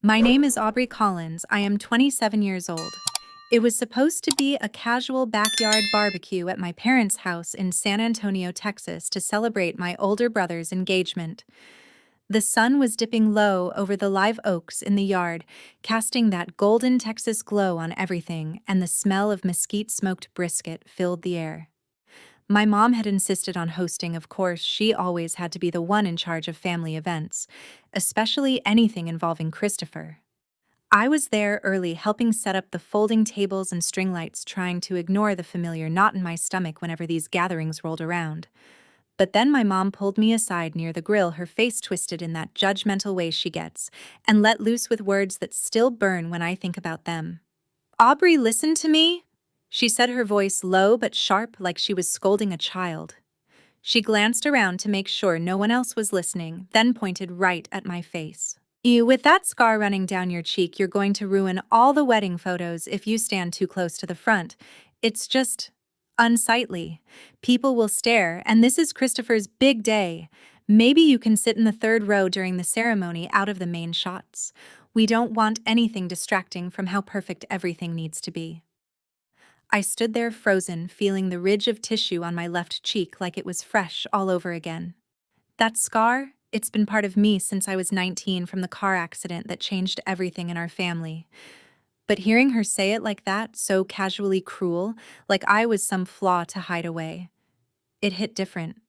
My name is Aubrey Collins. I am 27 years old. It was supposed to be a casual backyard barbecue at my parents' house in San Antonio, Texas, to celebrate my older brother's engagement. The sun was dipping low over the live oaks in the yard, casting that golden Texas glow on everything, and the smell of mesquite-smoked brisket filled the air. My mom had insisted on hosting, of course. She always had to be the one in charge of family events, especially anything involving Christopher. I was there early, helping set up the folding tables and string lights, trying to ignore the familiar knot in my stomach whenever these gatherings rolled around. But then my mom pulled me aside near the grill, her face twisted in that judgmental way she gets, and let loose with words that still burn when I think about them. "Aubrey, listen to me," she said, her voice low but sharp, like she was scolding a child. She glanced around to make sure no one else was listening, then pointed right at my face. "You, with that scar running down your cheek, you're going to ruin all the wedding photos if you stand too close to the front. It's just unsightly. People will stare, and this is Christopher's big day. Maybe you can sit in the third row during the ceremony out of the main shots. We don't want anything distracting from how perfect everything needs to be." I stood there frozen, feeling the ridge of tissue on my left cheek like it was fresh all over again. That scar, it's been part of me since I was 19 from the car accident that changed everything in our family. But hearing her say it like that, so casually cruel, like I was some flaw to hide away, it hit different.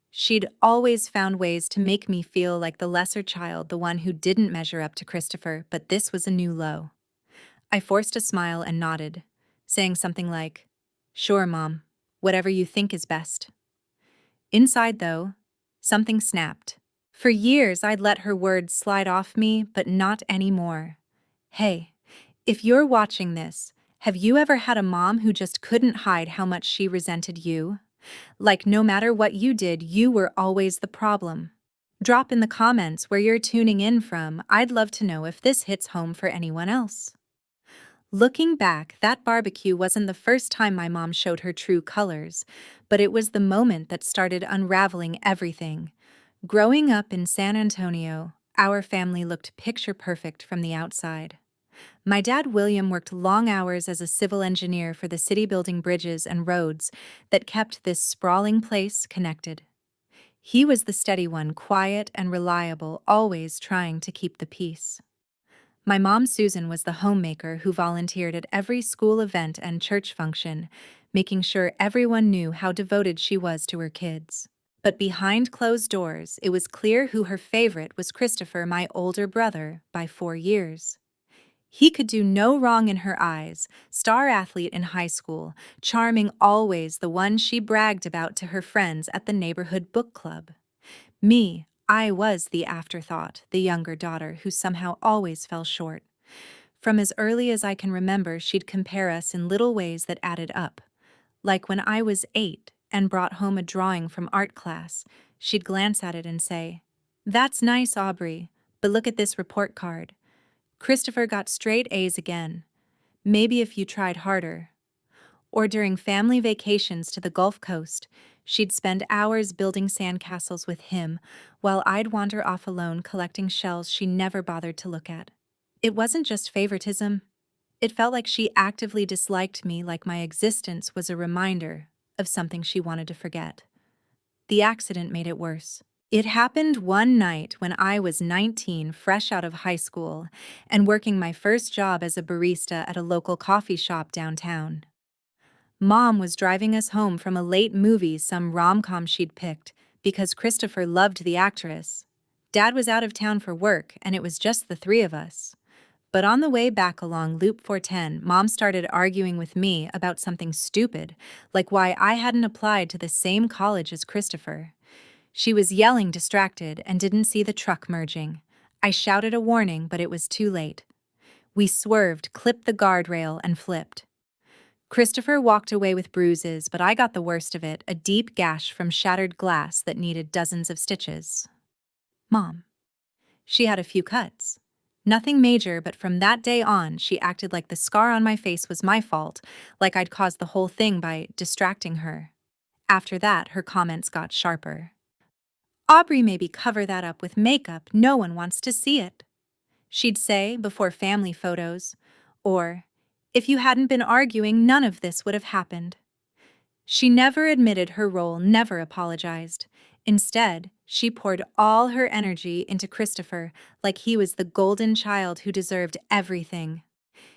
She'd always found ways to make me feel like the lesser child, the one who didn't measure up to Christopher, but this was a new low. I forced a smile and nodded, saying something like, "Sure, Mom, whatever you think is best." Inside, though, something snapped. For years, I'd let her words slide off me, but not anymore. Hey, if you're watching this, have you ever had a mom who just couldn't hide how much she resented you? Like, no matter what you did, you were always the problem. Drop in the comments where you're tuning in from. I'd love to know if this hits home for anyone else. Looking back, that barbecue wasn't the first time my mom showed her true colors, but it was the moment that started unraveling everything. Growing up in San Antonio, our family looked picture perfect from the outside. My dad, William, worked long hours as a civil engineer for the city, building bridges and roads that kept this sprawling place connected. He was the steady one, quiet and reliable, always trying to keep the peace. My mom, Susan, was the homemaker who volunteered at every school event and church function, making sure everyone knew how devoted she was to her kids. But behind closed doors, it was clear who her favorite was: Christopher, my older brother, by 4 years. He could do no wrong in her eyes, star athlete in high school, charming always, the one she bragged about to her friends at the neighborhood book club. Me, I was the afterthought, the younger daughter who somehow always fell short. From as early as I can remember, she'd compare us in little ways that added up. Like when I was 8 and brought home a drawing from art class, she'd glance at it and say, "That's nice, Aubrey, but look at this report card. Christopher got straight A's again. Maybe if you tried harder." Or during family vacations to the Gulf Coast, she'd spend hours building sandcastles with him, while I'd wander off alone collecting shells she never bothered to look at. It wasn't just favoritism. It felt like she actively disliked me, like my existence was a reminder of something she wanted to forget. The accident made it worse. It happened one night when I was 19, fresh out of high school, and working my first job as a barista at a local coffee shop downtown. Mom was driving us home from a late movie, some rom-com she'd picked, because Christopher loved the actress. Dad was out of town for work, and it was just the three of us. But on the way back along Loop 410, Mom started arguing with me about something stupid, like why I hadn't applied to the same college as Christopher. She was yelling, distracted, and didn't see the truck merging. I shouted a warning, but it was too late. We swerved, clipped the guardrail, and flipped. Christopher walked away with bruises, but I got the worst of it, a deep gash from shattered glass that needed dozens of stitches. Mom. She had a few cuts. Nothing major, but from that day on, she acted like the scar on my face was my fault, like I'd caused the whole thing by distracting her. After that, her comments got sharper. "Aubrey, maybe cover that up with makeup. No one wants to see it." she'd say before family photos. Or, if you hadn't been arguing, none of this would have happened. She never admitted her role, never apologized. Instead, she poured all her energy into Christopher like he was the golden child who deserved everything.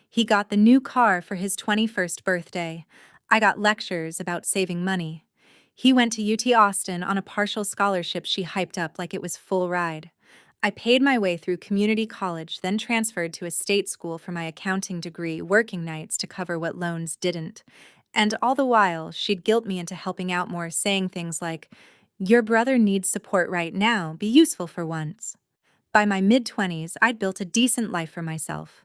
He got the new car for his 21st birthday. I got lectures about saving money. He went to UT Austin on a partial scholarship she hyped up like it was full ride. I paid my way through community college, then transferred to a state school for my accounting degree, working nights to cover what loans didn't. And all the while, she'd guilt me into helping out more, saying things like, "Your brother needs support right now, be useful for once." By my mid-20s, I'd built a decent life for myself.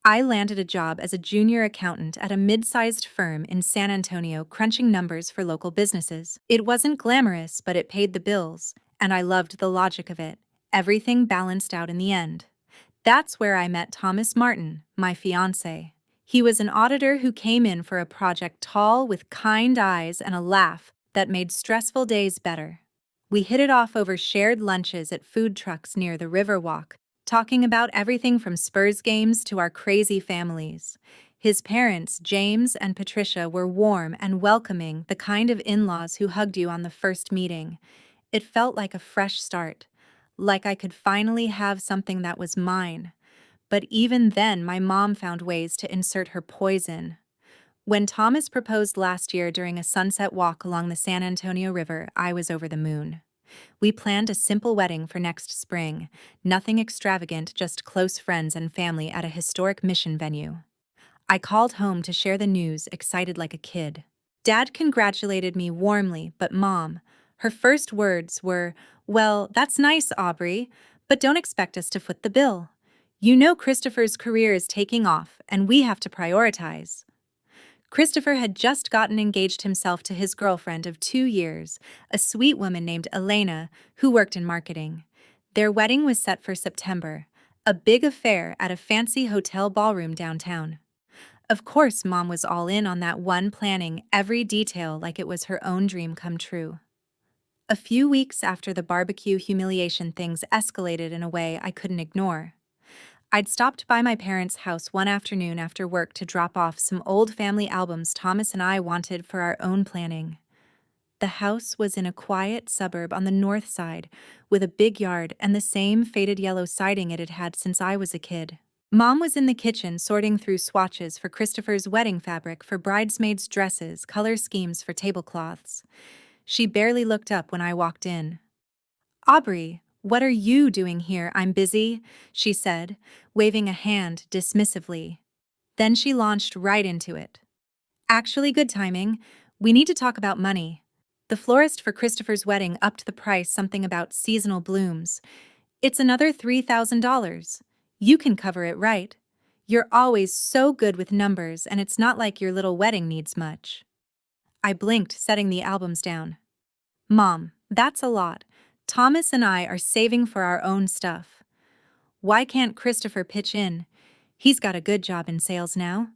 I landed a job as a junior accountant at a mid-sized firm in San Antonio, crunching numbers for local businesses. It wasn't glamorous, but it paid the bills, and I loved the logic of it. Everything balanced out in the end. That's where I met Thomas Martin, my fiancé. He was an auditor who came in for a project, tall with kind eyes and a laugh that made stressful days better. We hit it off over shared lunches at food trucks near the Riverwalk, talking about everything from Spurs games to our crazy families. His parents, James and Patricia, were warm and welcoming, the kind of in-laws who hugged you on the first meeting. It felt like a fresh start, like I could finally have something that was mine. But even then, my mom found ways to insert her poison. When Thomas proposed last year during a sunset walk along the San Antonio River, I was over the moon. We planned a simple wedding for next spring, nothing extravagant, just close friends and family at a historic mission venue. I called home to share the news, excited like a kid. Dad congratulated me warmly, but Mom, her first words were, "Well, that's nice, Aubrey, but don't expect us to foot the bill. You know Christopher's career is taking off, and we have to prioritize." Christopher had just gotten engaged himself to his girlfriend of 2 years, a sweet woman named Elena, who worked in marketing. Their wedding was set for September, a big affair at a fancy hotel ballroom downtown. Of course, Mom was all in on that one, planning every detail like it was her own dream come true. A few weeks after the barbecue humiliation, things escalated in a way I couldn't ignore. I'd stopped by my parents' house one afternoon after work to drop off some old family albums Thomas and I wanted for our own planning. The house was in a quiet suburb on the north side, with a big yard and the same faded yellow siding it had had since I was a kid. Mom was in the kitchen sorting through swatches for Christopher's wedding fabric for bridesmaids' dresses, color schemes for tablecloths. She barely looked up when I walked in. "Aubrey, what are you doing here? I'm busy," she said, waving a hand dismissively. Then she launched right into it. "Actually, good timing. We need to talk about money. The florist for Christopher's wedding upped the price, something about seasonal blooms. It's another $3,000. You can cover it, right? You're always so good with numbers, and it's not like your little wedding needs much." I blinked, setting the albums down. "Mom, that's a lot. Thomas and I are saving for our own stuff. Why can't Christopher pitch in? He's got a good job in sales now."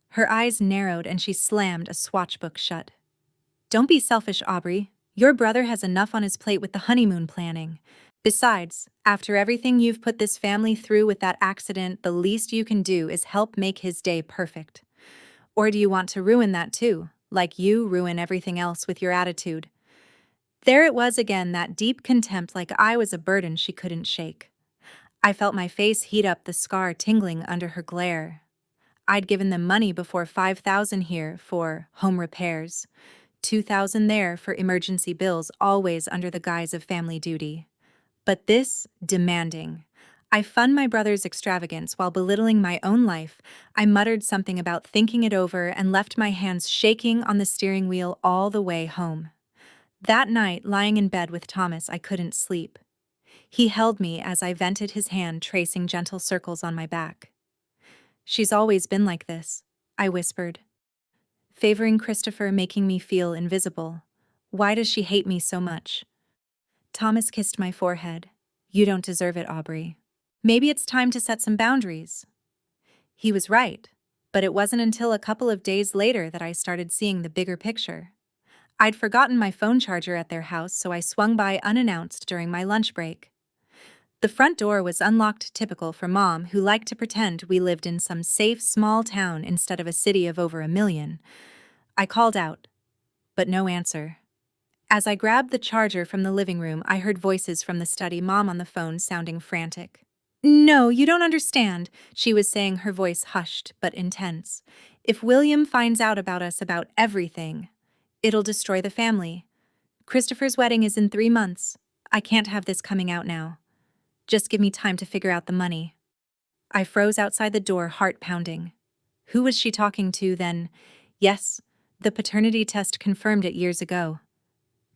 Her eyes narrowed and she slammed a swatch book shut. "Don't be selfish, Aubrey. Your brother has enough on his plate with the honeymoon planning. Besides, after everything you've put this family through with that accident, the least you can do is help make his day perfect. Or do you want to ruin that too, like you ruin everything else with your attitude?" There it was again, that deep contempt, like I was a burden she couldn't shake. I felt my face heat up, the scar tingling under her glare. I'd given them money before, 5,000 here for home repairs, 2,000 there for emergency bills, always under the guise of family duty. But this, demanding. I fund my brother's extravagance while belittling my own life. I muttered something about thinking it over and left my hands shaking on the steering wheel all the way home. That night, lying in bed with Thomas, I couldn't sleep. He held me as I vented, his hand tracing gentle circles on my back. "She's always been like this," I whispered. "Favoring Christopher, making me feel invisible. Why does she hate me so much?" Thomas kissed my forehead. "You don't deserve it, Aubrey. Maybe it's time to set some boundaries." He was right, but it wasn't until a couple of days later that I started seeing the bigger picture. I'd forgotten my phone charger at their house, so I swung by unannounced during my lunch break. The front door was unlocked, typical for Mom, who liked to pretend we lived in some safe small town instead of a city of over 1 million. I called out, but no answer. As I grabbed the charger from the living room, I heard voices from the study, Mom on the phone sounding frantic. "No, you don't understand," she was saying, her voice hushed but intense. "If William finds out about us, about everything, it'll destroy the family. Christopher's wedding is in 3 months. I can't have this coming out now. Just give me time to figure out the money." I froze outside the door, heart pounding. Who was she talking to then? Yes, the paternity test confirmed it years ago.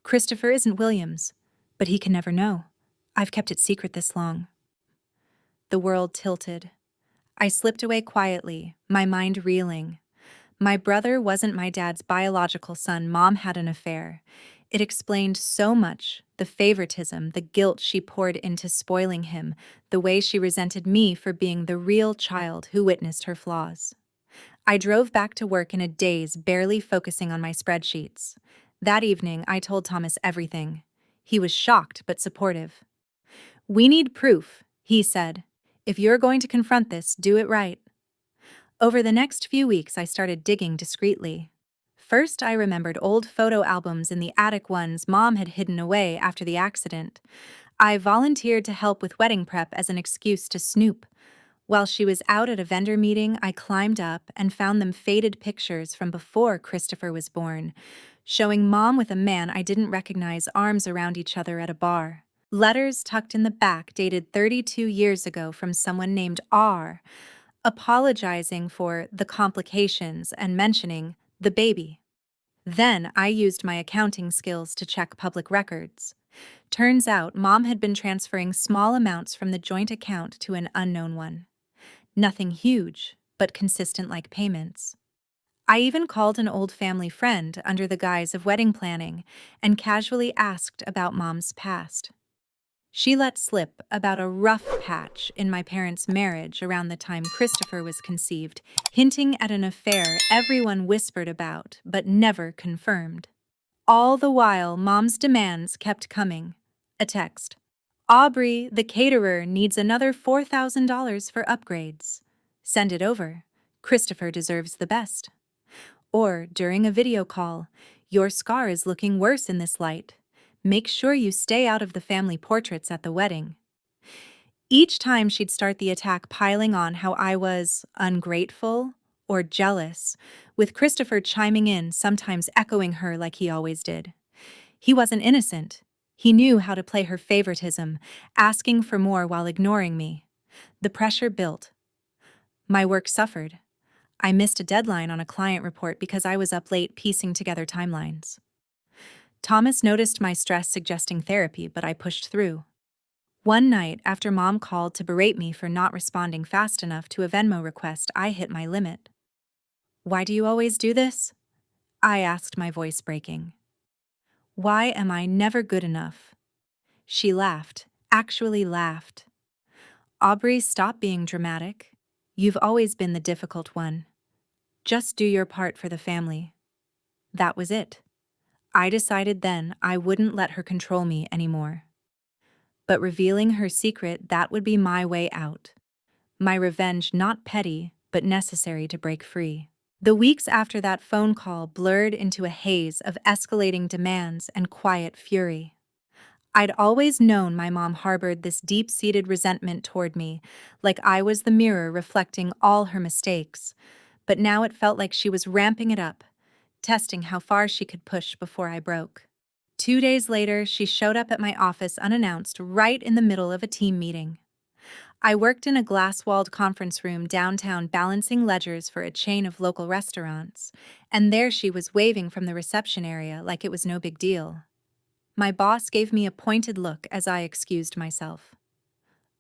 Christopher isn't Williams, but he can never know. I've kept it secret this long. The world tilted. I slipped away quietly, my mind reeling. My brother wasn't my dad's biological son. Mom had an affair. It explained so much: the favoritism, the guilt she poured into spoiling him, the way she resented me for being the real child who witnessed her flaws. I drove back to work in a daze, barely focusing on my spreadsheets. That evening, I told Thomas everything. He was shocked but supportive. "We need proof," he said. "If you're going to confront this, do it right." Over the next few weeks, I started digging discreetly. First, I remembered old photo albums in the attic, ones Mom had hidden away after the accident. I volunteered to help with wedding prep as an excuse to snoop. While she was out at a vendor meeting, I climbed up and found them faded pictures from before Christopher was born, showing Mom with a man I didn't recognize, arms around each other at a bar. Letters tucked in the back dated 32 years ago from someone named R, apologizing for the complications and mentioning the baby. Then I used my accounting skills to check public records. Turns out Mom had been transferring small amounts from the joint account to an unknown one. Nothing huge, but consistent, like payments. I even called an old family friend under the guise of wedding planning and casually asked about Mom's past. She let slip about a rough patch in my parents' marriage around the time Christopher was conceived, hinting at an affair everyone whispered about but never confirmed. All the while, Mom's demands kept coming. A text: "Aubrey, the caterer, needs another $4,000 for upgrades. Send it over. Christopher deserves the best." Or, during a video call, "Your scar is looking worse in this light. Make sure you stay out of the family portraits at the wedding." Each time she'd start the attack, piling on how I was ungrateful or jealous, with Christopher chiming in, sometimes echoing her like he always did. He wasn't innocent. He knew how to play her favoritism, asking for more while ignoring me. The pressure built. My work suffered. I missed a deadline on a client report because I was up late piecing together timelines. Thomas noticed my stress, suggesting therapy, but I pushed through. One night, after Mom called to berate me for not responding fast enough to a Venmo request, I hit my limit. "Why do you always do this?" I asked, my voice breaking. "Why am I never good enough?" She laughed, actually laughed. "Aubrey, stop being dramatic. You've always been the difficult one. Just do your part for the family." That was it. I decided then I wouldn't let her control me anymore. But revealing her secret, that would be my way out. My revenge, not petty, but necessary to break free. The weeks after that phone call blurred into a haze of escalating demands and quiet fury. I'd always known my mom harbored this deep-seated resentment toward me, like I was the mirror reflecting all her mistakes. But now it felt like she was ramping it up, testing how far she could push before I broke. 2 days later, she showed up at my office unannounced, right in the middle of a team meeting. I worked in a glass-walled conference room downtown, balancing ledgers for a chain of local restaurants, and there she was, waving from the reception area like it was no big deal. My boss gave me a pointed look as I excused myself.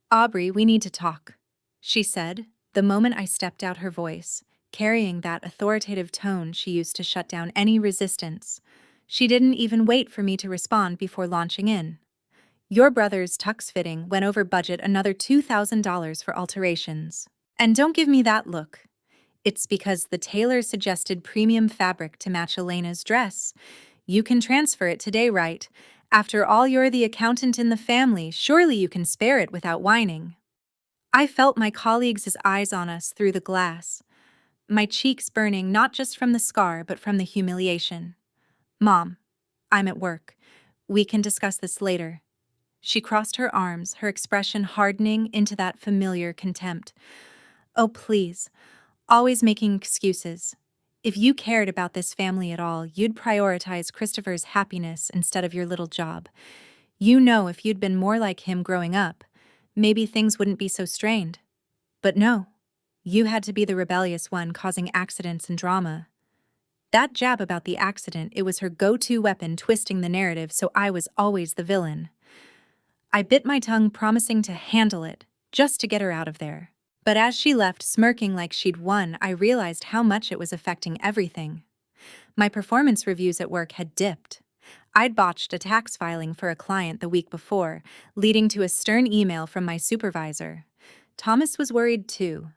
"Aubrey, we need to talk," she said, the moment I stepped out, her voice carrying that authoritative tone she used to shut down any resistance. She didn't even wait for me to respond before launching in. "Your brother's tux fitting went over budget, another $2,000 for alterations. And don't give me that look. It's because the tailor suggested premium fabric to match Elena's dress. You can transfer it today, right? After all, you're the accountant in the family. Surely you can spare it without whining. I felt my colleagues' eyes on us through the glass, my cheeks burning not just from the scar but from the humiliation. Mom, I'm at work. We can discuss this later. She crossed her arms, her expression hardening into that familiar contempt. Oh, please, always making excuses. If you cared about this family at all, you'd prioritize Christopher's happiness instead of your little job. You know, if you'd been more like him growing up, maybe things wouldn't be so strained. But no, you had to be the rebellious one causing accidents and drama. That jab about the accident, it was her go-to weapon, twisting the narrative so I was always the villain. I bit my tongue, promising to handle it, just to get her out of there. But as she left, smirking like she'd won, I realized how much it was affecting everything. My performance reviews at work had dipped. I'd botched a tax filing for a client the week before, leading to a stern email from my supervisor. Thomas was worried too.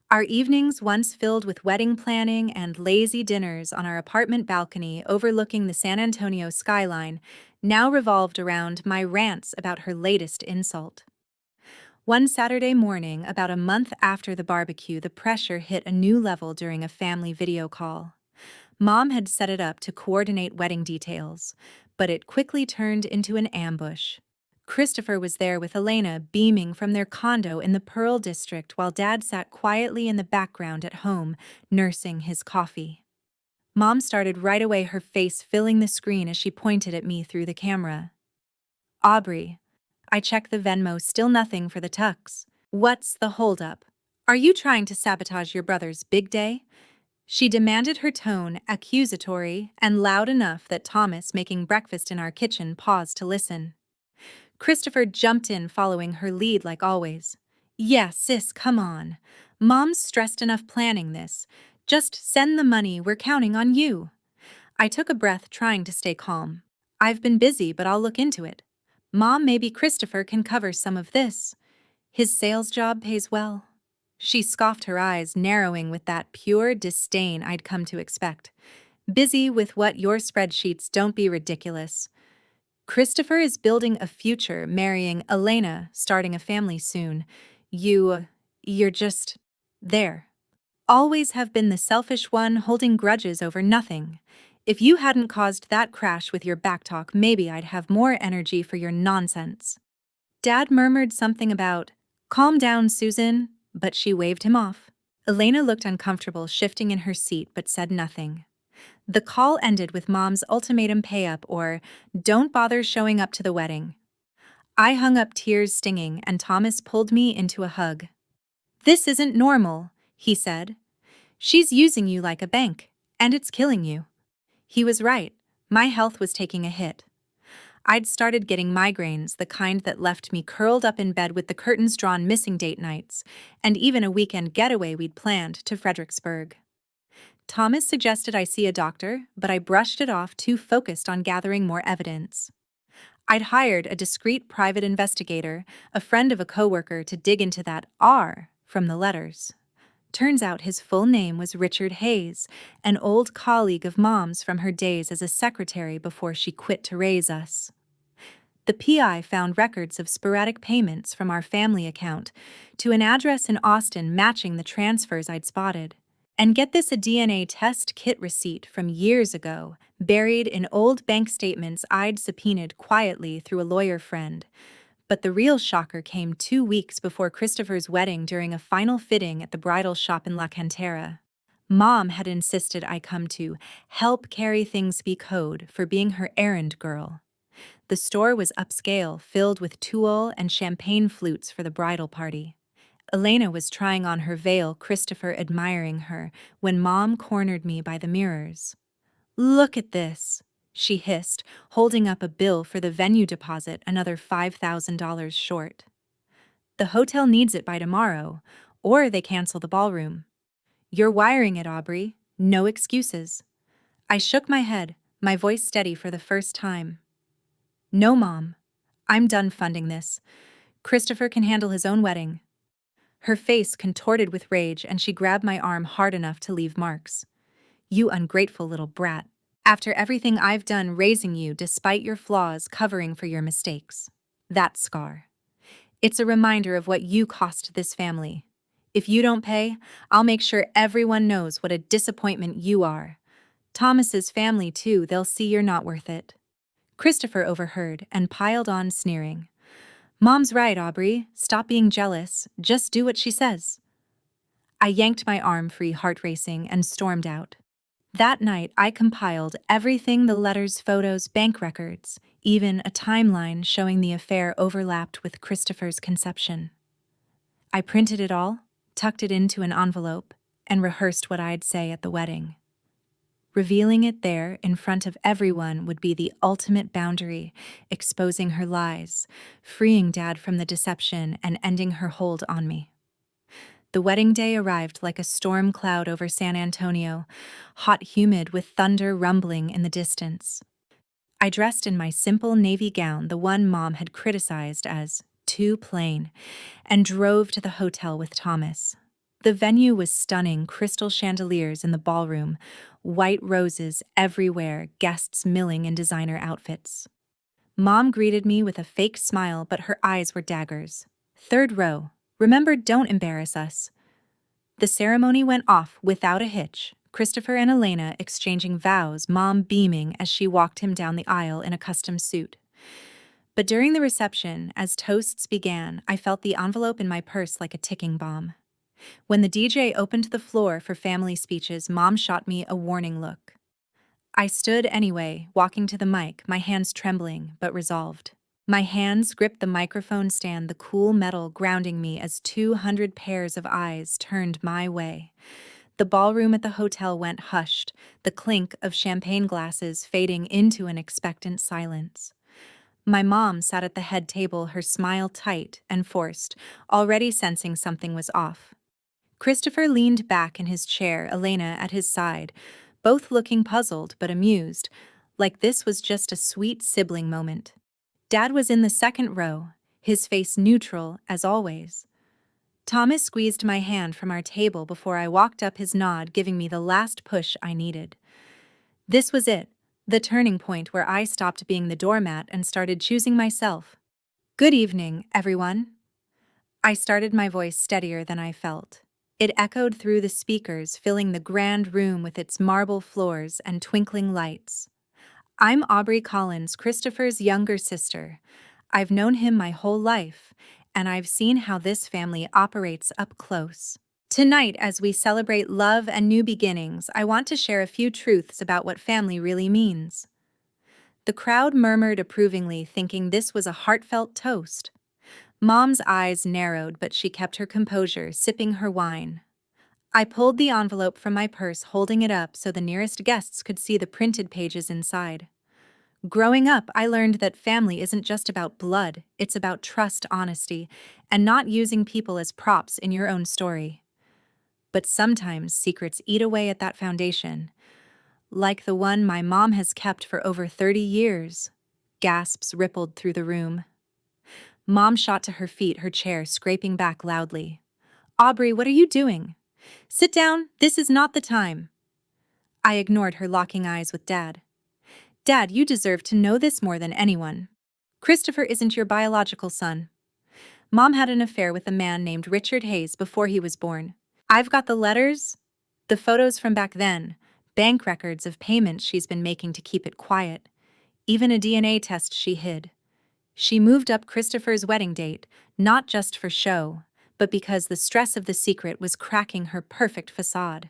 Our evenings, once filled with wedding planning and lazy dinners on our apartment balcony overlooking the San Antonio skyline, now revolved around my rants about her latest insult. One Saturday morning, about a month after the barbecue, the pressure hit a new level during a family video call. Mom had set it up to coordinate wedding details, but it quickly turned into an ambush. Christopher was there with Elena, beaming from their condo in the Pearl District, while Dad sat quietly in the background at home, nursing his coffee. Mom started right away, her face filling the screen as she pointed at me through the camera. Aubrey, I checked the Venmo, still nothing for the tux. What's the holdup? Are you trying to sabotage your brother's big day? She demanded, her tone accusatory and loud enough that Thomas, making breakfast in our kitchen, paused to listen. Christopher jumped in, following her lead like always. Yeah, sis, come on. Mom's stressed enough planning this. Just send the money, we're counting on you. I took a breath, trying to stay calm. I've been busy, but I'll look into it. Mom, maybe Christopher can cover some of this. His sales job pays well. She scoffed, her eyes narrowing with that pure disdain I'd come to expect. Busy with what? Your spreadsheets? Don't be ridiculous. Christopher is building a future, marrying Elena, starting a family soon. You're just there. Always have been the selfish one, holding grudges over nothing. If you hadn't caused that crash with your backtalk, maybe I'd have more energy for your nonsense. Dad murmured something about, calm down, Susan, but she waved him off. Elena looked uncomfortable, shifting in her seat, but said nothing. The call ended with Mom's ultimatum: pay up or don't bother showing up to the wedding. I hung up, tears stinging, and Thomas pulled me into a hug. This isn't normal, he said. She's using you like a bank, and it's killing you. He was right. My health was taking a hit. I'd started getting migraines, the kind that left me curled up in bed with the curtains drawn, missing date nights, and even a weekend getaway we'd planned to Fredericksburg. Thomas suggested I see a doctor, but I brushed it off, too focused on gathering more evidence. I'd hired a discreet private investigator, a friend of a coworker, to dig into that R from the letters. Turns out his full name was Richard Hayes, an old colleague of Mom's from her days as a secretary before she quit to raise us. The PI found records of sporadic payments from our family account to an address in Austin matching the transfers I'd spotted. And get this, a DNA test kit receipt from years ago, buried in old bank statements I'd subpoenaed quietly through a lawyer friend. But the real shocker came 2 weeks before Christopher's wedding, during a final fitting at the bridal shop in La Cantera. Mom had insisted I come to help carry things, be code for being her errand girl. The store was upscale, filled with tulle and champagne flutes for the bridal party. Elena was trying on her veil, Christopher admiring her, when Mom cornered me by the mirrors. Look at this, she hissed, holding up a bill for the venue deposit, another $5,000 short. The hotel needs it by tomorrow, or they cancel the ballroom. You're wiring it, Aubrey. No excuses. I shook my head, my voice steady for the first time. No, Mom. I'm done funding this. Christopher can handle his own wedding. Her face contorted with rage, and she grabbed my arm hard enough to leave marks. You ungrateful little brat. After everything I've done raising you despite your flaws covering for your mistakes. That scar. It's a reminder of what you cost this family. If you don't pay, I'll make sure everyone knows what a disappointment you are. Thomas's family, too, they'll see you're not worth it. Christopher overheard and piled on, sneering. Mom's right, Aubrey. Stop being jealous. Just do what she says. I yanked my arm free, heart racing, and stormed out. That night, I compiled everything: the letters, photos, bank records, even a timeline showing the affair overlapped with Christopher's conception. I printed it all, tucked it into an envelope, and rehearsed what I'd say at the wedding. Revealing it there in front of everyone would be the ultimate boundary, exposing her lies, freeing Dad from the deception, and ending her hold on me. The wedding day arrived like a storm cloud over San Antonio, hot, humid, with thunder rumbling in the distance. I dressed in my simple navy gown, the one Mom had criticized as too plain, and drove to the hotel with Thomas. The venue was stunning: crystal chandeliers in the ballroom, white roses everywhere, guests milling in designer outfits. Mom greeted me with a fake smile, but her eyes were daggers. Third row. Remember, don't embarrass us. The ceremony went off without a hitch, Christopher and Elena exchanging vows, Mom beaming as she walked him down the aisle in a custom suit. But during the reception, as toasts began, I felt the envelope in my purse like a ticking bomb. When the DJ opened the floor for family speeches, Mom shot me a warning look. I stood anyway, walking to the mic, my hands trembling but resolved. My hands gripped the microphone stand, the cool metal grounding me as 200 pairs of eyes turned my way. The ballroom at the hotel went hushed, the clink of champagne glasses fading into an expectant silence. My mom sat at the head table, her smile tight and forced, already sensing something was off. Christopher leaned back in his chair, Elena at his side, both looking puzzled but amused, like this was just a sweet sibling moment. Dad was in the second row, his face neutral as always. Thomas squeezed my hand from our table before I walked up, his nod giving me the last push I needed. This was it, the turning point where I stopped being the doormat and started choosing myself. Good evening, everyone. I started, my voice steadier than I felt. It echoed through the speakers, filling the grand room with its marble floors and twinkling lights. I'm Aubrey Collins, Christopher's younger sister. I've known him my whole life, and I've seen how this family operates up close. Tonight, as we celebrate love and new beginnings, I want to share a few truths about what family really means. The crowd murmured approvingly, thinking this was a heartfelt toast. Mom's eyes narrowed, but she kept her composure, sipping her wine. I pulled the envelope from my purse, holding it up so the nearest guests could see the printed pages inside. Growing up, I learned that family isn't just about blood, it's about trust, honesty, and not using people as props in your own story. But sometimes secrets eat away at that foundation, like the one my mom has kept for over 30 years. Gasps rippled through the room. Mom shot to her feet, her chair scraping back loudly. Aubrey, what are you doing? Sit down, this is not the time. I ignored her, locking eyes with Dad. Dad, you deserve to know this more than anyone. Christopher isn't your biological son. Mom had an affair with a man named Richard Hayes before he was born. I've got the letters, the photos from back then, bank records of payments she's been making to keep it quiet, even a DNA test she hid. She moved up Christopher's wedding date, not just for show, but because the stress of the secret was cracking her perfect facade.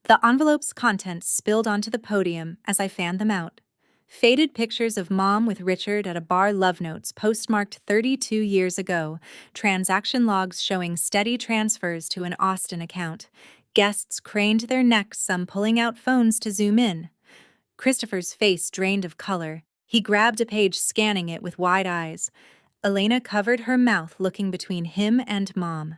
The envelope's contents spilled onto the podium as I fanned them out. Faded pictures of Mom with Richard at a bar, love notes postmarked 32 years ago, transaction logs showing steady transfers to an Austin account. Guests craned their necks, some pulling out phones to zoom in. Christopher's face drained of color. He grabbed a page, scanning it with wide eyes. Elena covered her mouth, looking between him and Mom.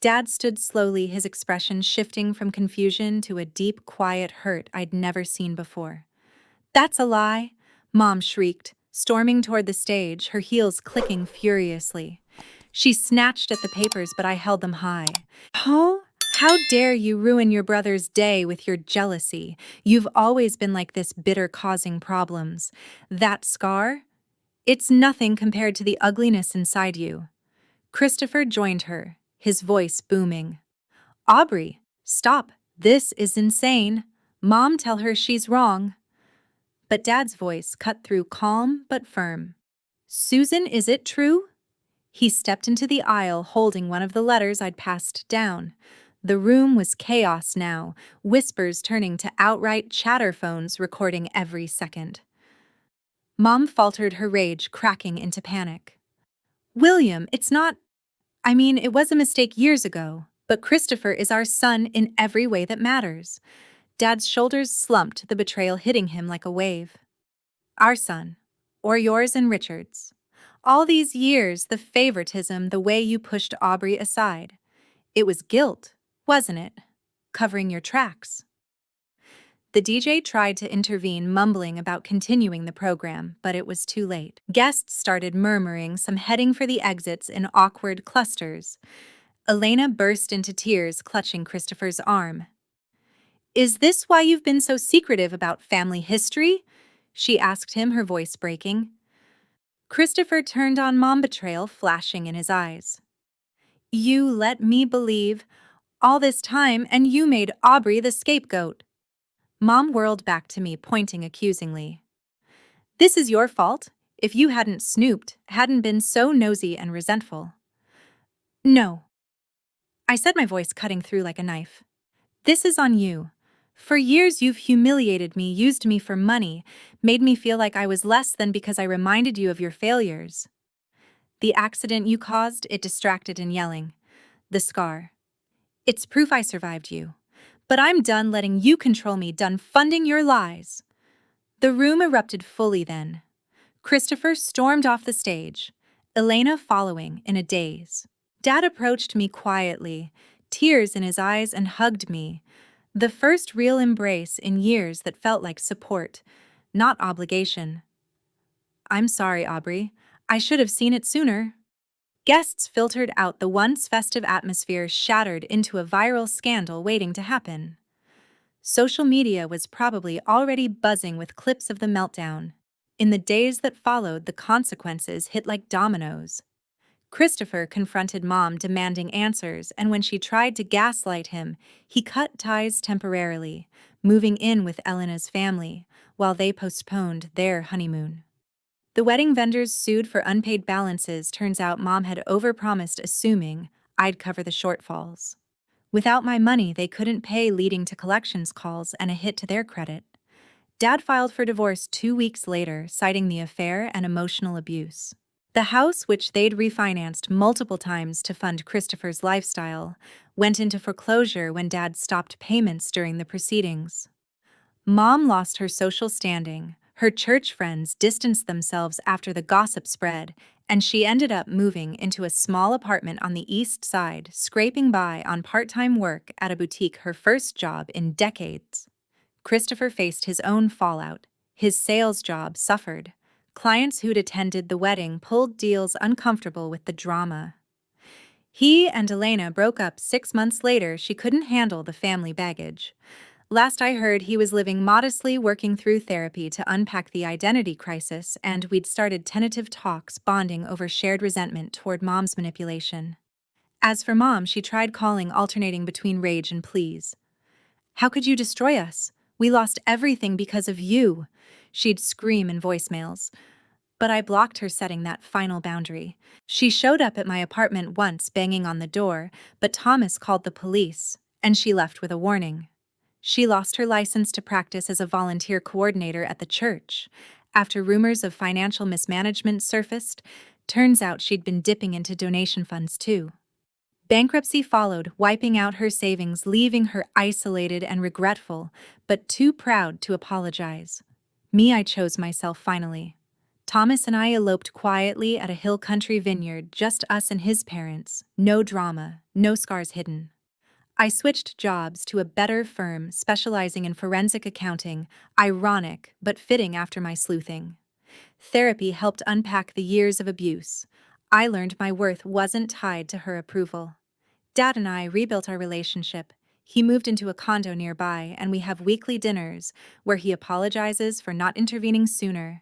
Dad stood slowly, his expression shifting from confusion to a deep, quiet hurt I'd never seen before. That's a lie, Mom shrieked, storming toward the stage, her heels clicking furiously. She snatched at the papers, but I held them high. Oh, How dare you ruin your brother's day with your jealousy? You've always been like this, bitter, causing problems. That scar? It's nothing compared to the ugliness inside you. Christopher joined her, his voice booming. Aubrey, stop. This is insane. Mom, tell her she's wrong. But Dad's voice cut through, calm but firm. Susan, is it true? He stepped into the aisle holding one of the letters I'd passed down. The room was chaos now, whispers turning to outright chatter, phones recording every second. Mom faltered, her rage cracking into panic. William, it's not. It was a mistake years ago, but Christopher is our son in every way that matters. Dad's shoulders slumped, the betrayal hitting him like a wave. Our son, or yours and Richard's. All these years, the favoritism, the way you pushed Aubrey aside. It was guilt, wasn't it? Covering your tracks. The DJ tried to intervene, mumbling about continuing the program, but it was too late. Guests started murmuring, some heading for the exits in awkward clusters. Elena burst into tears, clutching Christopher's arm. Is this why you've been so secretive about family history? She asked him, her voice breaking. Christopher turned on Mom, betrayal flashing in his eyes. You let me believe all this time, and you made Aubrey the scapegoat. Mom whirled back to me, pointing accusingly. This is your fault. If you hadn't snooped, hadn't been so nosy and resentful. No. I said, my voice cutting through like a knife. This is on you. For years you've humiliated me, used me for money, made me feel like I was less than because I reminded you of your failures. The accident you caused, it distracted and yelling. The scar. It's proof I survived you. But I'm done letting you control me, done funding your lies. The room erupted fully then. Christopher stormed off the stage, Elena following in a daze. Dad approached me quietly, tears in his eyes, and hugged me. The first real embrace in years that felt like support, not obligation. I'm sorry, Aubrey. I should have seen it sooner. Guests filtered out, the once festive atmosphere shattered into a viral scandal waiting to happen. Social media was probably already buzzing with clips of the meltdown. In the days that followed, the consequences hit like dominoes. Christopher confronted Mom, demanding answers, and when she tried to gaslight him, he cut ties temporarily, moving in with Elena's family, while they postponed their honeymoon. The wedding vendors sued for unpaid balances. Turns out Mom had overpromised, assuming I'd cover the shortfalls. Without my money, they couldn't pay, leading to collections calls and a hit to their credit. Dad filed for divorce 2 weeks later, citing the affair and emotional abuse. The house, which they'd refinanced multiple times to fund Christopher's lifestyle, went into foreclosure when Dad stopped payments during the proceedings. Mom lost her social standing, her church friends distanced themselves after the gossip spread, and she ended up moving into a small apartment on the east side, scraping by on part-time work at a boutique, her first job in decades. Christopher faced his own fallout. His sales job suffered. Clients who'd attended the wedding pulled deals, uncomfortable with the drama. He and Elena broke up 6 months later. She couldn't handle the family baggage. Last I heard, he was living modestly, working through therapy to unpack the identity crisis, and we'd started tentative talks, bonding over shared resentment toward Mom's manipulation. As for Mom, she tried calling, alternating between rage and pleas. How could you destroy us? We lost everything because of you, she'd scream in voicemails. But I blocked her, setting that final boundary. She showed up at my apartment once, banging on the door, but Thomas called the police, and she left with a warning. She lost her license to practice as a volunteer coordinator at the church. After rumors of financial mismanagement surfaced, turns out she'd been dipping into donation funds too. Bankruptcy followed, wiping out her savings, leaving her isolated and regretful, but too proud to apologize. Me, I chose myself finally. Thomas and I eloped quietly at a hill country vineyard, just us and his parents. No drama, no scars hidden. I switched jobs to a better firm specializing in forensic accounting, ironic but fitting after my sleuthing. Therapy helped unpack the years of abuse. I learned my worth wasn't tied to her approval. Dad and I rebuilt our relationship. He moved into a condo nearby, and we have weekly dinners where he apologizes for not intervening sooner.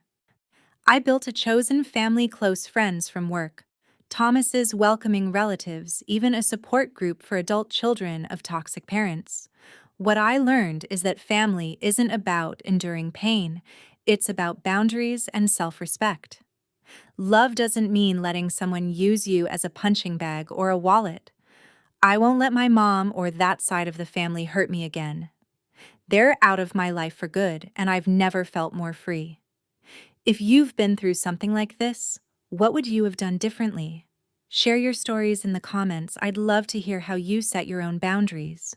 I built a chosen family close friends from work. Thomas's welcoming relatives, even a support group for adult children of toxic parents. What I learned is that family isn't about enduring pain, it's about boundaries and self respect. Love doesn't mean letting someone use you as a punching bag or a wallet. I won't let my mom or that side of the family hurt me again. They're out of my life for good, and I've never felt more free. If you've been through something like this, what would you have done differently? Share your stories in the comments. I'd love to hear how you set your own boundaries.